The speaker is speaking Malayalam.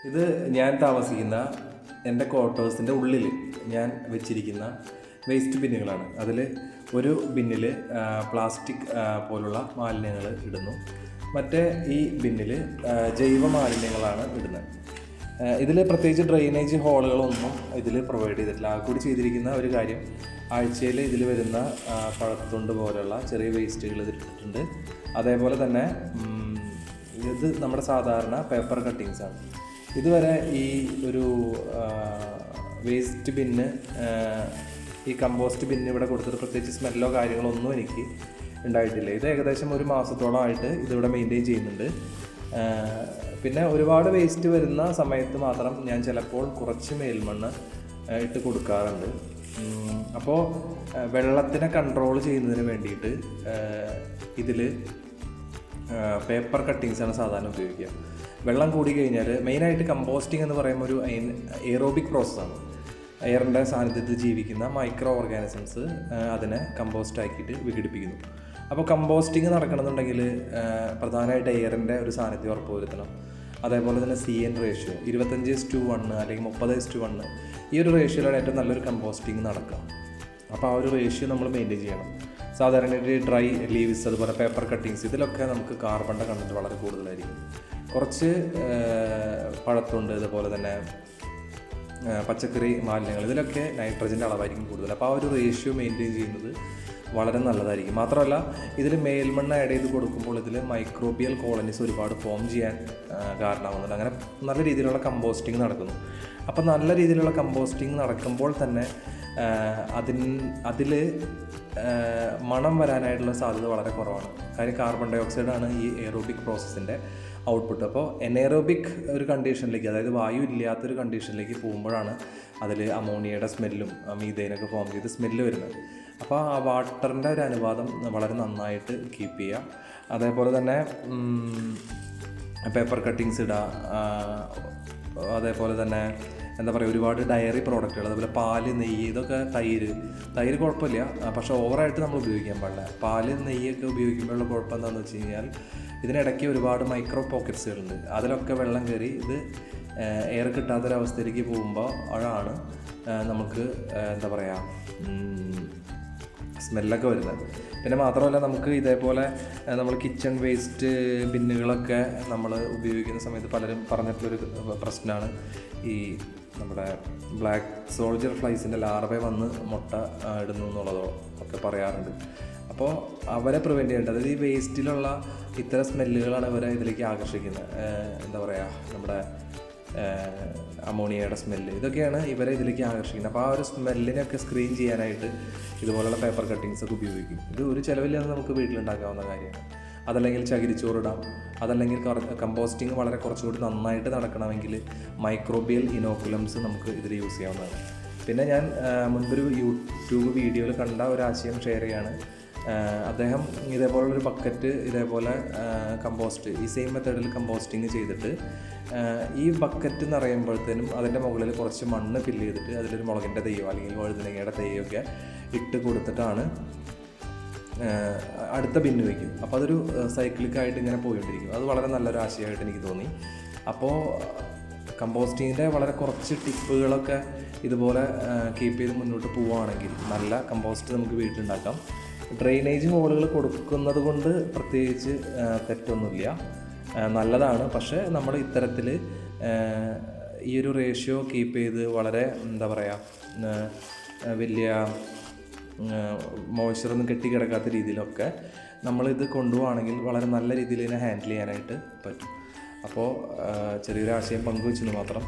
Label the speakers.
Speaker 1: ഇത് ഞാൻ താമസിക്കുന്ന എൻ്റെ ക്വാർട്ടേഴ്സിൻ്റെ ഉള്ളിൽ ഞാൻ വെച്ചിരിക്കുന്ന വേസ്റ്റ് ബിന്നുകളാണ്. അതിൽ ഒരു ബിന്നിൽ പ്ലാസ്റ്റിക് പോലുള്ള മാലിന്യങ്ങൾ ഇടുന്നു, മറ്റേ ഈ ബിന്നിൽ ജൈവ മാലിന്യങ്ങളാണ് ഇടുന്നത്. ഇതിൽ പ്രത്യേകിച്ച് ഡ്രെയിനേജ് ഹോളുകളൊന്നും ഇതിൽ പ്രൊവൈഡ് ചെയ്തിട്ടില്ല. ആ കൂടി ചെയ്തിരിക്കുന്ന ഒരു കാര്യം, ആഴ്ചയിൽ ഇതിൽ വരുന്ന പഴത്തുണ്ട് പോലുള്ള ചെറിയ വേസ്റ്റുകൾ ഇതിട്ടിട്ടുണ്ട്. അതേപോലെ തന്നെ ഇത് നമ്മുടെ സാധാരണ പേപ്പർ കട്ടിങ്സാണ്. ഇതുവരെ ഈ ഒരു വേസ്റ്റ് ബിന്ന്, ഈ കമ്പോസ്റ്റ് ബിന്ന് ഇവിടെ കൊടുത്തിട്ട് പ്രത്യേകിച്ച് സ്മെല്ലോ കാര്യങ്ങളോ ഒന്നും എനിക്ക് ഉണ്ടായിട്ടില്ല. ഇത് ഏകദേശം ഒരു മാസത്തോളമായിട്ട് ഇതിവിടെ മെയിൻറ്റെയിൻ ചെയ്യുന്നുണ്ട്. പിന്നെ ഒരുപാട് വേസ്റ്റ് വരുന്ന സമയത്ത് മാത്രം ഞാൻ ചിലപ്പോൾ കുറച്ച് മേൽമണ്ണ് ഇട്ട് കൊടുക്കാറുണ്ട്. അപ്പോൾ വെള്ളത്തിനെ കൺട്രോൾ ചെയ്യുന്നതിന് വേണ്ടിയിട്ട് ഇതിൽ പേപ്പർ കട്ടിങ്സാണ് സാധാരണ ഉപയോഗിക്കുക. വെള്ളം കൂടി കഴിഞ്ഞാൽ മെയിനായിട്ട് കമ്പോസ്റ്റിംഗ് എന്ന് പറയുമ്പോൾ ഒരു എയറോബിക് പ്രോസസ്സാണ്. എയറിൻ്റെ സാന്നിധ്യത്തിൽ ജീവിക്കുന്ന മൈക്രോ ഓർഗാനിസംസ് അതിനെ കമ്പോസ്റ്റ് ആക്കിയിട്ട് വിഘടിപ്പിക്കുന്നു. അപ്പോൾ കമ്പോസ്റ്റിംഗ് നടക്കണമെന്നുണ്ടെങ്കിൽ പ്രധാനമായിട്ട് എയറിൻ്റെ ഒരു സാന്നിധ്യം ഉറപ്പുവരുത്തണം. അതേപോലെ തന്നെ CN റേഷ്യോ 25:1 അല്ലെങ്കിൽ 30:1 ഈ ഒരു റേഷ്യോയിലാണ് ഏറ്റവും നല്ലൊരു കമ്പോസ്റ്റിംഗ് നടക്കുക. അപ്പോൾ ആ ഒരു റേഷ്യോ നമ്മൾ മെയിൻറ്റെയിൻ ചെയ്യണം. സാധാരണയായിട്ട് ഡ്രൈ ലീവ്സ്, അതുപോലെ പേപ്പർ കട്ടിങ്സ്, ഇതിലൊക്കെ നമുക്ക് കാർബണിൻ്റെ കണ്ടൻറ്റ് വളരെ കൂടുതലായിരിക്കും. കുറച്ച് പഴത്തുണ്ട്, അതുപോലെ തന്നെ പച്ചക്കറി മാലിന്യങ്ങൾ, ഇതിലൊക്കെ നൈട്രജൻ്റെ അളവായിരിക്കും കൂടുതൽ. അപ്പോൾ ആ ഒരു റേഷ്യോ മെയിൻറ്റെയിൻ ചെയ്യുന്നത് വളരെ നല്ലതായിരിക്കും. മാത്രമല്ല ഇതിൽ മേൽമണ്ണ് ആഡ് ചെയ്ത് കൊടുക്കുമ്പോൾ ഇതിൽ മൈക്രോബിയൽ കോളനീസ് ഒരുപാട് ഫോം ചെയ്യാൻ കാരണമാകുന്നുണ്ട്. അങ്ങനെ നല്ല രീതിയിലുള്ള കമ്പോസ്റ്റിംഗ് നടക്കുന്നു. അപ്പോൾ നല്ല രീതിയിലുള്ള കമ്പോസ്റ്റിംഗ് നടക്കുമ്പോൾ തന്നെ അതിൽ മണം വരാനായിട്ടുള്ള സാധ്യത വളരെ കുറവാണ്. കാര്യം കാർബൺ ഡൈ ഓക്സൈഡാണ് ഈ എയറോബിക് പ്രോസസ്സിൻ്റെ ഔട്ട്പുട്ട്. അപ്പോൾ എനേറോബിക് ഒരു കണ്ടീഷനിലേക്ക്, അതായത് വായു ഇല്ലാത്തൊരു കണ്ടീഷനിലേക്ക് പോകുമ്പോഴാണ് അതിൽ അമോണിയയുടെ സ്മെല്ലും മീഥേനൊക്കെ ഫോം ചെയ്ത് സ്മെല്ല് വരുന്നത്. അപ്പോൾ ആ വാട്ടറിൻ്റെ ഒരു അനുപാതം വളരെ നന്നായിട്ട് കീപ്പ് ചെയ്യുക. അതേപോലെ തന്നെ പേപ്പർ കട്ടിങ്സ് ഇടുക. അതേപോലെ തന്നെ എന്താ പറയുക, ഒരുപാട് ഡയറി പ്രോഡക്റ്റുകൾ, അതുപോലെ പാല്, നെയ്യ്, ഇതൊക്കെ തൈര് കുഴപ്പമില്ല, പക്ഷേ ഓവറായിട്ട് നമ്മൾ ഉപയോഗിക്കാൻ പാടില്ല. പാല്, നെയ്യൊക്കെ ഉപയോഗിക്കുമ്പോഴുള്ള കുഴപ്പം എന്താണെന്ന് വെച്ച് കഴിഞ്ഞാൽ ഇതിനിടയ്ക്ക് ഒരുപാട് മൈക്രോ പോക്കറ്റ്സുകളുണ്ട്. അതിലൊക്കെ വെള്ളം കയറി ഇത് എയർ കിട്ടാത്തൊരവസ്ഥയിലേക്ക് പോകുമ്പോൾ അതാണ് നമുക്ക് എന്താ പറയുക സ്മെല്ലൊക്കെ വരുന്നത്. പിന്നെ മാത്രമല്ല നമുക്ക് ഇതേപോലെ നമ്മൾ കിച്ചൺ വേസ്റ്റ് ബിന്നുകളൊക്കെ നമ്മൾ ഉപയോഗിക്കുന്ന സമയത്ത് പലരും പറഞ്ഞിട്ടുള്ളൊരു പ്രശ്നമാണ് ഈ നമ്മുടെ ബ്ലാക്ക് സോൾജർ ഫ്ലൈസിൻ്റെ ലാർവ വന്ന് മുട്ട ഇടുന്നു എന്നുള്ളതോ ഒക്കെ പറയാറുണ്ട്. അപ്പോൾ അവരെ പ്രിവെൻറ്റ് ചെയ്യേണ്ടത്, അതായത് ഈ വേസ്റ്റിലുള്ള ഇത്തരം സ്മെല്ലുകളാണ് ഇവരെ ഇതിലേക്ക് ആകർഷിക്കുന്നത്. എന്താ പറയുക, നമ്മുടെ അമോണിയയുടെ സ്മെല്ല്, ഇതൊക്കെയാണ് ഇവരെ ഇതിലേക്ക് ആകർഷിക്കുന്നത്. അപ്പോൾ ആ ഒരു സ്മെല്ലിനൊക്കെ സ്ക്രീൻ ചെയ്യാനായിട്ട് ഇതുപോലുള്ള പേപ്പർ കട്ടിങ്സൊക്കെ ഉപയോഗിക്കും. ഇത് ഒരു ചിലവില്ലാതെ നമുക്ക് വീട്ടിലുണ്ടാക്കാവുന്ന കാര്യമാണ്. അതല്ലെങ്കിൽ ചകിരിച്ചോറിടാം. അതല്ലെങ്കിൽ കമ്പോസ്റ്റിംഗ് വളരെ കുറച്ചുകൂടി നന്നായിട്ട് നടക്കണമെങ്കിൽ മൈക്രോബിയൽ ഇനോക്കുലംസ് നമുക്ക് ഇതിൽ യൂസ് ചെയ്യാവുന്നതാണ്. പിന്നെ ഞാൻ മുൻപൊരു യൂട്യൂബ് വീഡിയോയിൽ കണ്ട ഒരു ആശയം ഷെയർ ചെയ്യാണ്. അദ്ദേഹം ഇതേപോലുള്ളൊരു ബക്കറ്റ് ഇതേപോലെ കമ്പോസ്റ്റ് ഈ സെയിം മെത്തേഡിൽ കമ്പോസ്റ്റിങ് ചെയ്തിട്ട് ഈ ബക്കറ്റ് നിറയുമ്പോഴത്തേനും അതിൻ്റെ മുകളിൽ കുറച്ച് മണ്ണ് ഫില്ല് ചെയ്തിട്ട് അതിലൊരു മുളകിൻ്റെ തെയ്യോ അല്ലെങ്കിൽ വഴുതനങ്ങയുടെ തെയ്യൊക്കെ ഇട്ട് കൊടുത്തിട്ടാണ് അടുത്ത ബിന്ന് വയ്ക്കും. അപ്പോൾ അതൊരു സൈക്ലിക്കായിട്ട് ഇങ്ങനെ പോയിക്കൊണ്ടിരിക്കും. അത് വളരെ നല്ലൊരു ആശയമായിട്ട് എനിക്ക് തോന്നി. അപ്പോൾ കമ്പോസ്റ്റിങ്ങിൻ്റെ വളരെ കുറച്ച് ടിപ്പുകളൊക്കെ ഇതുപോലെ കീപ്പ് ചെയ്ത് മുന്നോട്ട് പോവുകയാണെങ്കിൽ നല്ല കമ്പോസ്റ്റ് നമുക്ക് വീട്ടിലുണ്ടാക്കാം. ഡ്രെയിനേജ് ഹോളുകൾ കൊടുക്കുന്നത് കൊണ്ട് പ്രത്യേകിച്ച് തെറ്റൊന്നുമില്ല, നല്ലതാണ്. പക്ഷേ നമ്മൾ ഇത്തരത്തിൽ ഈ ഒരു റേഷ്യോ കീപ്പ് ചെയ്ത് വളരെ എന്താ പറയുക, വലിയ മോയ്സ്ചറൊന്നും കെട്ടിക്കിടക്കാത്ത രീതിയിലൊക്കെ നമ്മളിത് കൊണ്ടുപോവുകയാണെങ്കിൽ വളരെ നല്ല രീതിയിൽ ഇതിനെ ഹാൻഡിൽ ചെയ്യാനായിട്ട് പറ്റും. അപ്പോൾ ചെറിയൊരു ആശയം പങ്കുവെച്ചെന്ന് മാത്രം.